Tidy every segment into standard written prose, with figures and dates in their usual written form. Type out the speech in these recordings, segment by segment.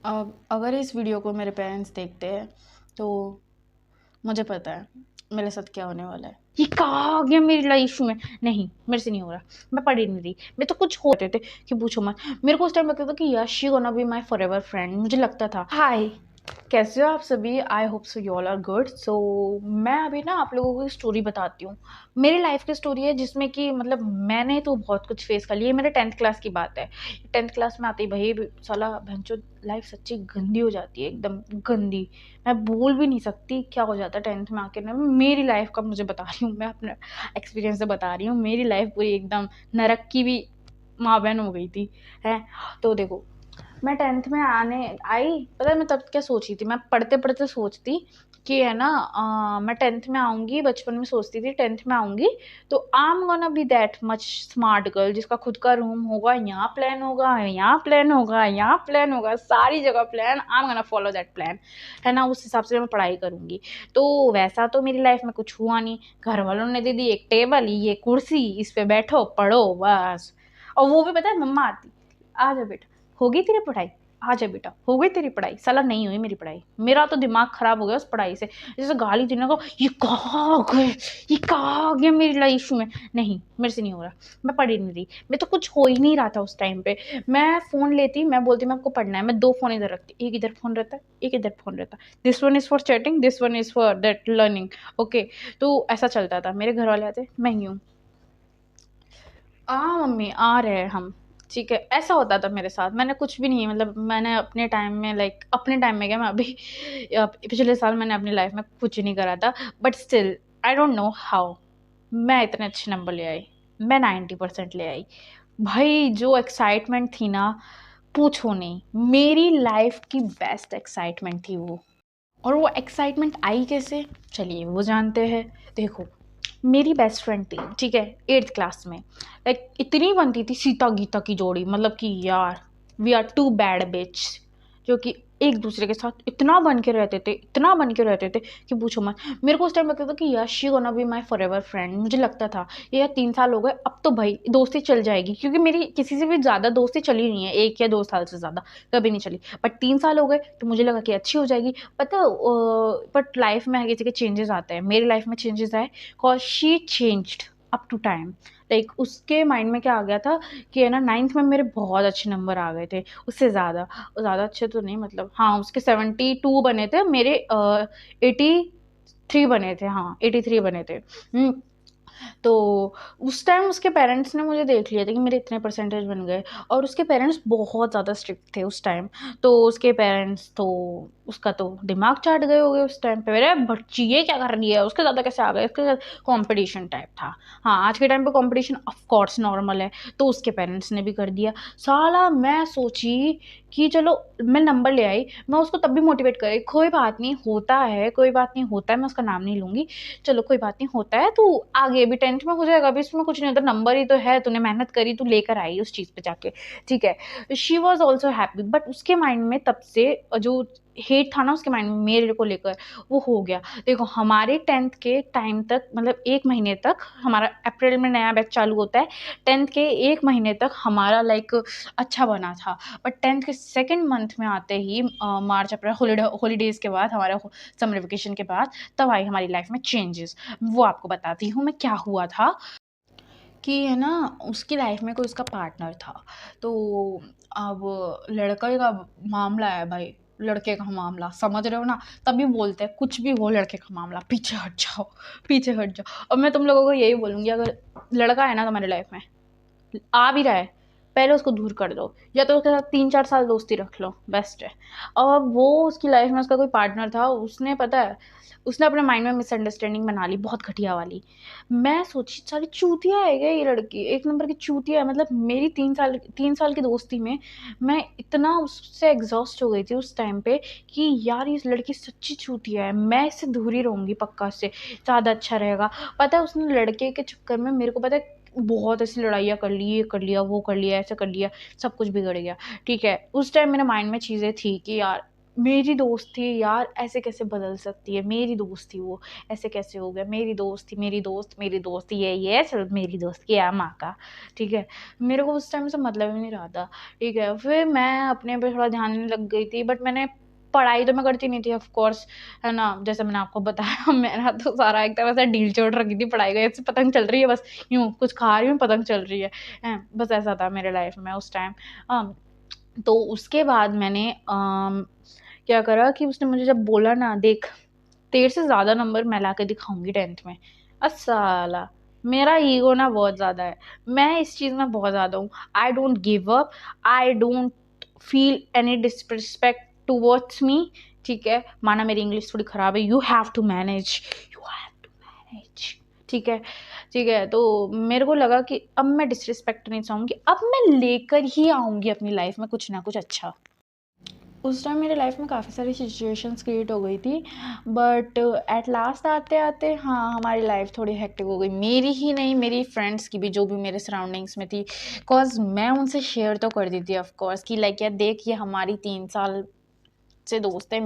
अब अगर इस वीडियो को मेरे पेरेंट्स देखते हैं तो मुझे पता है मेरे साथ क्या होने वाला है। ये कहाँ आ गया मेरी लाइफ में? नहीं, मेरे से नहीं हो रहा। मैं पढ़ ही नहीं रही। मैं तो कुछ होते थे कि पूछो मत। मेरे को उस टाइम लगता था कि yes she gonna be my forever friend. मुझे लगता था। हाय, कैसे हो आप सभी? I hope so you all are good. So मैं अभी ना आप लोगों को स्टोरी बताती हूँ। मेरी लाइफ की स्टोरी है जिसमें कि मतलब मैंने तो बहुत कुछ फेस कर लिया। ये मेरे 10th क्लास की बात है। 10th क्लास में आते ही भाई साला भैंचो लाइफ सच्ची गंदी हो जाती है, एकदम गंदी। मैं बोल भी नहीं सकती क्या हो जाता है 10th में आके ना। मेरी लाइफ का मुझे बता रही हूँ, मैं अपने एक्सपीरियंस से बता रही हूँ। मेरी लाइफ पूरी एकदम नरक की भी माँ बहन हो गई थी है। तो देखो, मैं 10th में आने आई, पता है मैं तब क्या सोच रही थी? मैं पढ़ते पढ़ते सोचती कि है ना मैं 10th में आऊंगी। बचपन में सोचती थी 10th में आऊंगी तो I am gonna be that much smart girl, जिसका खुद का रूम होगा, यहाँ प्लान होगा, यहाँ प्लान होगा, यहाँ प्लान होगा, सारी जगह plan. I am gonna follow that plan, है ना। उस हिसाब से मैं पढ़ाई करूंगी। तो वैसा तो मेरी लाइफ में कुछ हुआ नहीं। घर वालों ने दे दी एक टेबल, ये कुर्सी, इस पे बैठो पढ़ो बस। और वो भी पता है मम्मा आती, आ जा बेटा, हो गई तेरी पढ़ाई, आ जा बेटा, हो गई तेरी पढ़ाई। साला नहीं हुई मेरी पढ़ाई। मेरा तो दिमाग खराब हो गया उस पढ़ाई से। जैसे गाली देने को, ये कहाँ गए, ये कहाँ आ गया मेरी लाइफ में? नहीं, मेरे से नहीं हो रहा। मैं पढ़ ही नहीं रही। मैं तो कुछ हो ही नहीं रहा था उस टाइम पे। मैं फोन लेती, मैं बोलती मैं आपको पढ़ना है, मैं 2 फोन इधर रखती, एक इधर फोन रहता है, एक इधर फोन रहता है। This one is for chatting, this one is for that learning. Okay, तो ऐसा चलता था। मेरे घर वाले आते, मैं ही हूँ, मम्मी आ रहे हैं हम, ठीक है। ऐसा होता था मेरे साथ। मैंने कुछ भी नहीं, मतलब मैंने अपने टाइम में, लाइक अपने टाइम में क्या, मैं अभी पिछले साल मैंने अपनी लाइफ में कुछ नहीं करा था। But still I don't know how मैं इतने अच्छे नंबर ले आई। मैं 90% ले आई। भाई जो एक्साइटमेंट थी ना, पूछो नहीं। मेरी लाइफ की बेस्ट एक्साइटमेंट थी वो। और वो एक्साइटमेंट आई कैसे, चलिए वो जानते हैं। देखो, मेरी बेस्ट फ्रेंड थी, ठीक है, 8th क्लास में। लाइक इतनी बनती थी सीता गीता की जोड़ी, मतलब कि यार वी आर टू बैड बिच, जो कि एक दूसरे के साथ इतना बन के रहते थे, इतना बन के रहते थे कि पूछो मत। मेरे को उस टाइम लगता था कि यार she gonna be my forever friend. मुझे लगता था ये यार 3 साल हो गए, अब तो भाई दोस्ती चल जाएगी, क्योंकि मेरी किसी से भी ज़्यादा दोस्ती चली नहीं है, 1 या 2 साल से ज़्यादा कभी नहीं चली। बट 3 साल हो गए तो मुझे लगा कि अच्छी हो जाएगी। पता, बट लाइफ में हर किसी के चेंजेस आते हैं। मेरी लाइफ में चेंजेस आए cause she changed up to time. Like उसके माइंड में क्या आ गया था कि है ना 9th में मेरे बहुत अच्छे नंबर आ गए थे, उससे ज़्यादा। ज़्यादा अच्छे तो नहीं, मतलब हाँ उसके 72 बने थे, मेरे 83 बने थे, हाँ 83 बने थे। तो उस टाइम उसके पेरेंट्स ने मुझे देख लिया था कि मेरे इतने परसेंटेज बन गए। और उसके पेरेंट्स बहुत ज़्यादा स्ट्रिक्ट थे उस टाइम। तो उसके पेरेंट्स तो, उसका तो दिमाग चाट गए होंगे उस टाइम पे, मेरे बच्ची ये क्या कर रही है, उसके ज़्यादा कैसे आ गए, उसके साथ कंपटीशन टाइप था। हाँ, आज के टाइम पे कंपटीशन ऑफ कोर्स नॉर्मल है, तो उसके पेरेंट्स ने भी कर दिया। साला मैं सोची कि चलो मैं नंबर ले आई, मैं उसको तब भी मोटिवेट करी, कोई बात नहीं होता है, कोई बात नहीं होता है, मैं उसका नाम नहीं लूँगी, चलो कोई बात नहीं होता है, तू आगे भी 10th में हो जाएगा, अभी इसमें कुछ नहीं होता, नंबर ही तो है, तूने मेहनत करी, तू लेकर आई उस चीज़ पे जाके, ठीक है। She was also happy, but उसके माइंड में तब से जो हेट था ना उसके माइंड में मेरे को लेकर, वो हो गया। देखो हमारे 10th के टाइम तक, मतलब 1 महीने तक, हमारा अप्रैल में नया बैच चालू होता है, 10th के 1 महीने तक हमारा लाइक अच्छा बना था। बट 10th के सेकेंड मंथ में आते ही मार्च अप्रैल हॉलीडेज़ के बाद, हमारा समर वेकेशन के बाद, तब आई हमारी लाइफ में चेंजेस। वो आपको बताती हूँ मैं क्या हुआ था। कि है ना, उसकी लाइफ में कोई उसका पार्टनर था। तो अब लड़के का मामला है भाई, लड़के का मामला समझ रहे हो ना। तभी बोलते हैं कुछ भी हो लड़के का मामला, पीछे हट जाओ, पीछे हट जाओ। और मैं तुम लोगों को यही बोलूँगी, अगर लड़का है ना तुम्हारी लाइफ में, आ भी रहा है, पहले उसको दूर कर दो, या तो उसके साथ 3-4 साल दोस्ती रख लो, बेस्ट है। और वो उसकी लाइफ में उसका कोई पार्टनर था, उसने पता है, उसने अपने माइंड में मिसअंडरस्टैंडिंग बना ली बहुत घटिया वाली। मैं सोची सारी चूतिया है क्या ये लड़की, एक नंबर की चूतिया है। मतलब मेरी 3 साल की दोस्ती में मैं इतना उससे एग्जॉस्ट हो गई थी उस टाइम पे कि यार ये लड़की सच्ची चूतिया है, मैं इससे दूर ही रहूँगी पक्का से, ज़्यादा अच्छा रहेगा। पता है उसने लड़के के चक्कर में मेरे को पता है बहुत ऐसी लड़ाइयाँ कर ली, ये कर लिया, वो कर लिया, ऐसा कर लिया, सब कुछ बिगड़ गया, ठीक है। उस टाइम मेरे माइंड में चीज़ें थी कि यार मेरी दोस्त थी यार, ऐसे कैसे बदल सकती है, मेरी दोस्त थी वो, ऐसे कैसे हो गया, मेरी दोस्त थी, मेरी दोस्त ये चल मेरी दोस्त की है माँ का, ठीक है। मेरे को उस टाइम से मतलब ही नहीं रहा था, ठीक है। फिर मैं अपने पे थोड़ा ध्यान देने लग गई थी, बट मैंने पढ़ाई तो मैं करती नहीं थी ऑफ कोर्स, है ना। जैसे मैंने आपको बताया मेरा तो सारा एक तरह से ढील छोड़ रखी थी पढ़ाई का, ऐसे पतंग चल रही है बस, यूँ कुछ खा रही हूँ पतंग चल रही है, बस ऐसा था मेरे लाइफ में उस टाइम। तो उसके बाद मैंने क्या करा कि उसने मुझे जब बोला ना, देख तेरे से ज़्यादा नंबर मैं ला के दिखाऊंगी 10th में। साला मेरा ईगो ना बहुत ज़्यादा है, मैं इस चीज़ में बहुत ज़्यादा हूँ। I don't give up, I don't feel any disrespect towards me, ठीक है। माना मेरी इंग्लिश थोड़ी ख़राब है, you have to manage, you have to manage, ठीक है, ठीक है। तो मेरे को लगा कि अब मैं डिसरिस्पेक्ट नहीं चाहूँगी, अब मैं लेकर ही आऊँगी अपनी लाइफ में कुछ ना कुछ अच्छा। उस टाइम मेरे लाइफ में काफ़ी सारी सिचुएशंस क्रिएट हो गई थी, बट एट लास्ट आते आते हाँ हमारी लाइफ थोड़ी हेक्टिक हो गई, मेरी ही नहीं मेरी फ्रेंड्स की भी, जो भी मेरे सराउंडिंग्स में थी। कॉज मैं उनसे शेयर तो कर दी थी ऑफ कोर्स कि लाइक यार देख, ये हमारी 3 साल से दोस्त है,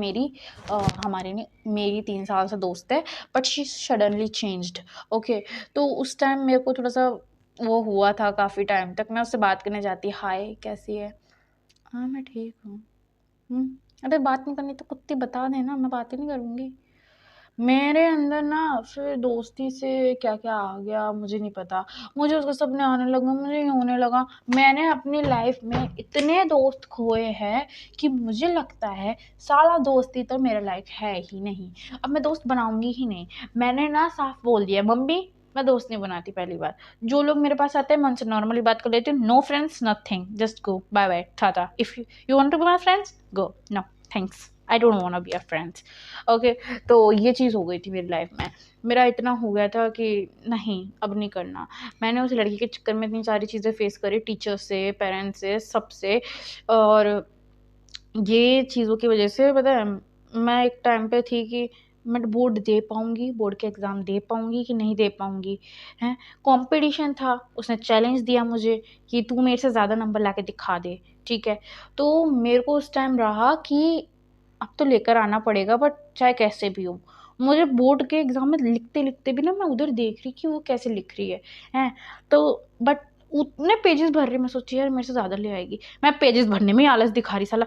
हमारी नहीं, मेरी 3 साल से दोस्त है, but she suddenly changed, okay. तो उस टाइम मेरे को थोड़ा सा वो हुआ था, काफ़ी टाइम तक मैं उससे बात करने जाती, हाय कैसी है, हाँ मैं ठीक हूँ, अरे बात नहीं करनी तो कुत्ती बता देना, मैं बात ही नहीं करूँगी। मेरे अंदर ना फिर दोस्ती से क्या-क्या आ गया मुझे नहीं पता। मुझे उसके सपने आने लगा, मुझे ये होने लगा। मैंने अपनी लाइफ़ में इतने दोस्त खोए हैं कि मुझे लगता है साला दोस्ती तो मेरा लाइफ़ है ही नहीं। अब मैं दोस्त बनाऊँगी ही नहीं। मैंने ना साफ बोल दिया, मम्मी मैं दोस्त नहीं बनाती पहली बार। जो लोग मेरे पास आते हैं मैं उनसे नॉर्मली बात कर लेती हूँ। No friends nothing, just go, bye bye, tata. If you want to be my friends, go, no thanks, I don't want to be your friends, okay. तो ये चीज़ हो गई थी मेरी लाइफ में। मेरा इतना हो गया था कि नहीं अब नहीं करना। मैंने उस लड़की के चक्कर में इतनी सारी चीज़ें फेस करी, टीचर्स से, पेरेंट्स से, सबसे। और ये चीज़ों की वजह से पता है, मैं एक टाइम पे थी कि मैं बोर्ड दे पाऊँगी, बोर्ड के एग्ज़ाम दे पाऊँगी कि नहीं दे पाऊँगी, हैं। कॉम्पिटिशन था, उसने चैलेंज दिया मुझे कि तू मेरे से ज़्यादा नंबर लाके दिखा दे, ठीक है। तो मेरे को उस टाइम रहा कि अब तो लेकर आना पड़ेगा, बट चाहे कैसे भी हो। मुझे बोर्ड के एग्ज़ाम में लिखते-लिखते भी ना मैं उधर देख रही कि वो कैसे लिख रही है, हैं। तो बट उतने पेजेज़ भर रही, मैं सोची यार मेरे से ज़्यादा ले आएगी। मैं पेजेज़ भरने में ही आलस दिखा रही, साला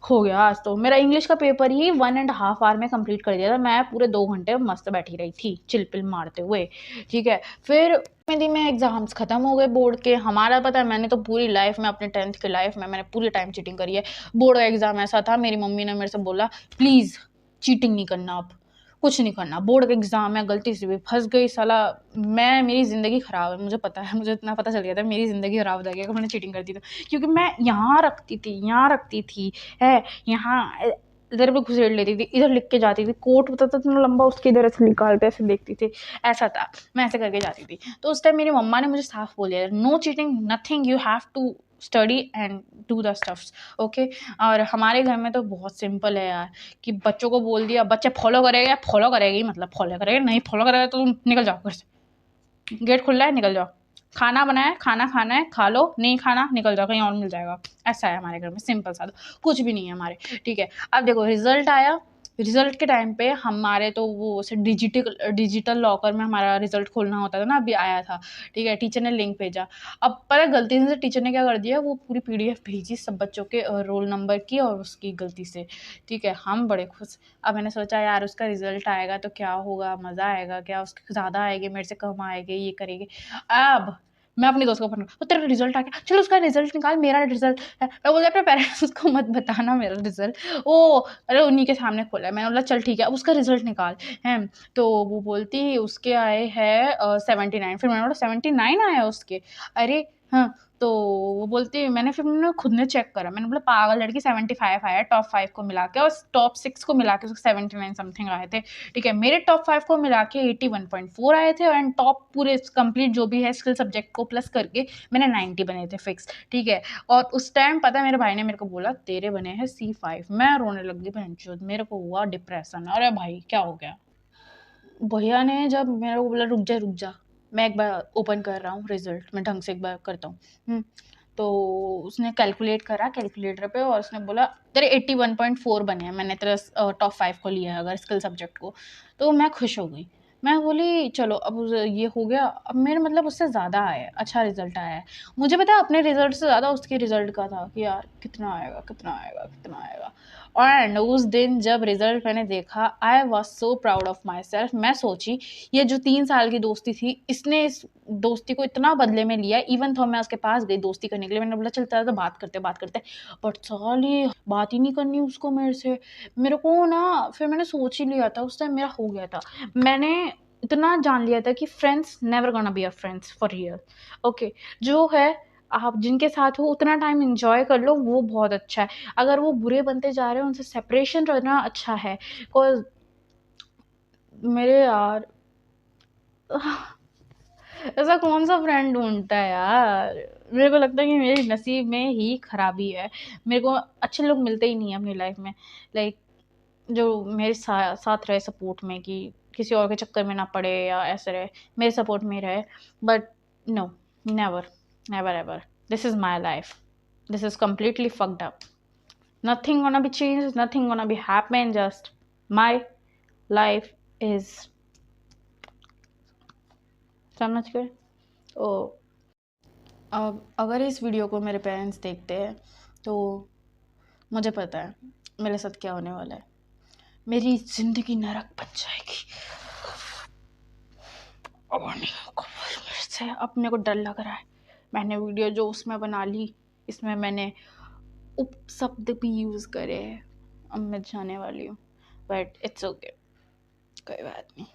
हो गया आज तो। मेरा इंग्लिश का paper he 1 and half hour में कंप्लीट कर दिया था। मैं पूरे 2 घंटे मस्त बैठी रही थी, चिल-पिल मारते हुए, ठीक है। फिर धीमे-धीमे एग्ज़ाम्स खत्म हो गए बोर्ड के। हमारा पता है मैंने तो पूरी लाइफ़ में, अपने 10th की लाइफ़ में मैंने पूरी टाइम चीटिंग करी है। बोर्ड का एग्ज़ाम ऐसा था, मेरी मम्मी ने मेरे से बोला, "प्लीज़ चीटिंग नहीं करना अब, कुछ नहीं करना। बोर्ड का एग्ज़ाम है, गलती से भी फँस गई साला, मेरी ज़िंदगी ख़राब है।" मुझे पता है, मुझे इतना पता चल गया था मेरी ज़िंदगी ख़राब हो जाएगी अगर मैंने चीटिंग कर दी तो। क्योंकि मैं यहाँ रखती थी, है, यहाँ इधर भी घुसेड़ लेती थी, इधर लिख के जाती थी, कोट होता था इतना लंबा, उसके इधर ऐसे निकालते ऐसे देखती थी, ऐसा था। मैं ऐसे करके जाती थी। तो उस टाइम मेरी मम्मा ने मुझे साफ बोल दिया, no cheating, nothing, you have to study and do the stuffs, okay. और हमारे घर में तो बहुत सिंपल है यार, कि बच्चों को बोल दिया, बच्चे फॉलो करेगा, फॉलो करेगी मतलब फॉलो करेगा, नहीं फॉलो करेगा तो तुम निकल जाओ घर से, गेट खुला है निकल जाओ, खाना बनाया है, खाना खाना है खा लो, नहीं खाना निकल जाओ, कहीं और मिल जाएगा। ऐसा है हमारे घर में, सिंपल सा, कुछ भी नहीं है हमारे, ठीक है। अब देखो रिजल्ट आया, रिजल्ट के टाइम पे हमारे तो वो से डिजिटल लॉकर में हमारा रिजल्ट खोलना होता था ना, अभी आया था, ठीक है। टीचर ने लिंक भेजा। अब पता है गलती से टीचर ने क्या कर दिया, वो पूरी पीडीएफ भेजी सब बच्चों के रोल नंबर की और उसकी गलती से, ठीक है। हम बड़े खुश। अब मैंने सोचा यार उसका रिजल्ट आएगा तो क्या होगा, मज़ा आएगा क्या, उसके ज़्यादा आएगी, मेरे से कम आएगी, ये करेगी। अब मैं अपने दोस्त को फ़ोन, तो तेरा रिजल्ट आ गया, चल उसका रिजल्ट निकाल, मेरा रिजल्ट है। मैं बोला अपने पेरेंट्स को मत बताना मेरा रिजल्ट। अरे उन्हीं के सामने खोला है। मैंने बोला चल ठीक है, अब उसका रिजल्ट निकाल, हैं। तो वो बोलती उसके आए हैं 79। फिर मैंने बोला 79 आया उसके? अरे हाँ। तो वो बोलती, फिर मैंने खुद ने चेक करा, मैंने बोला पागल लड़की, 75 आया टॉप 5 को मिला के, और टॉप 6 को मिला के उसको 79 समथिंग आए थे, ठीक है। मेरे टॉप 5 को मिला के 81.4 आए थे, एंड टॉप पूरे कंप्लीट जो भी है स्किल सब्जेक्ट को प्लस करके मैंने 90 बने थे फिक्स, ठीक है। और उस टाइम पता है मेरे भाई ने मेरे को बोला तेरे बने हैं C5। मैं रोने लग गई बहनचोद, मेरे को हुआ डिप्रेशन, अरे भाई क्या हो गया। भैया ने जब मेरे को बोला रुक जा, मैं एक बार ओपन कर रहा हूँ रिजल्ट, मैं ढंग से एक बार करता हूँ। तो उसने कैलकुलेट करा कैलकुलेटर पे और उसने बोला तेरे 81.4 बने हैं, मैंने तेरा टॉप 5 को लिया है अगर स्किल सब्जेक्ट को। तो मैं खुश हो गई। मैं बोली चलो अब ये हो गया, अब मेरे मतलब उससे ज़्यादा आया, अच्छा रिजल्ट आया है। मुझे पता है अपने रिजल्ट से ज़्यादा उसके रिजल्ट का था कि यार कितना आएगा, कितना आएगा, कितना आएगा। एंड उस दिन जब रिजल्ट मैंने देखा, I was so proud of my self. मैं सोची ये जो 3 साल की दोस्ती थी, इसने इस दोस्ती को इतना बदले में लिया। इवन तो मैं उसके पास गई दोस्ती करने के लिए, मैंने बोला चलता है तो बात करते। बट साली बात ही नहीं करनी उसको मेरे से। मेरे को ना फिर मैंने सोच ही लिया था उस टाइम, मेरा हो गया था। मैंने इतना जान लिया था कि friends never gonna be a friends for real. Okay, जो है आप जिनके साथ हो उतना टाइम एंजॉय कर लो, वो बहुत अच्छा है। अगर वो बुरे बनते जा रहे हैं उनसे सेपरेशन रहना अच्छा है। बिकॉज मेरे यार ऐसा कौन सा फ्रेंड ढूंढता है यार। मेरे को लगता है कि मेरे नसीब में ही खराबी है। मेरे को अच्छे लोग मिलते ही नहीं है अपनी लाइफ में, लाइक जो मेरे साथ रहे सपोर्ट में, कि किसी और के चक्कर में ना पड़े या ऐसे रहे, मेरे सपोर्ट में रहे। But no, never, never ever. This is my life, this is completely fucked up. Nothing gonna be changed, nothing gonna be happen, just my life is, समझ गए। ओ, अब अगर इस वीडियो को मेरे पेरेंट्स देखते हैं तो मुझे पता है मेरे साथ क्या होने वाला है। मेरी ज़िंदगी नरक बन जाएगी। और नहीं होगा मेरे से। अब मेरे को डर लग रहा है। मैंने वीडियो जो उसमें बना ली, इसमें मैंने उपशब्द भी यूज़ करे हैं। अब मैं जाने वाली हूँ, बट इट्स ओके, कोई बात नहीं।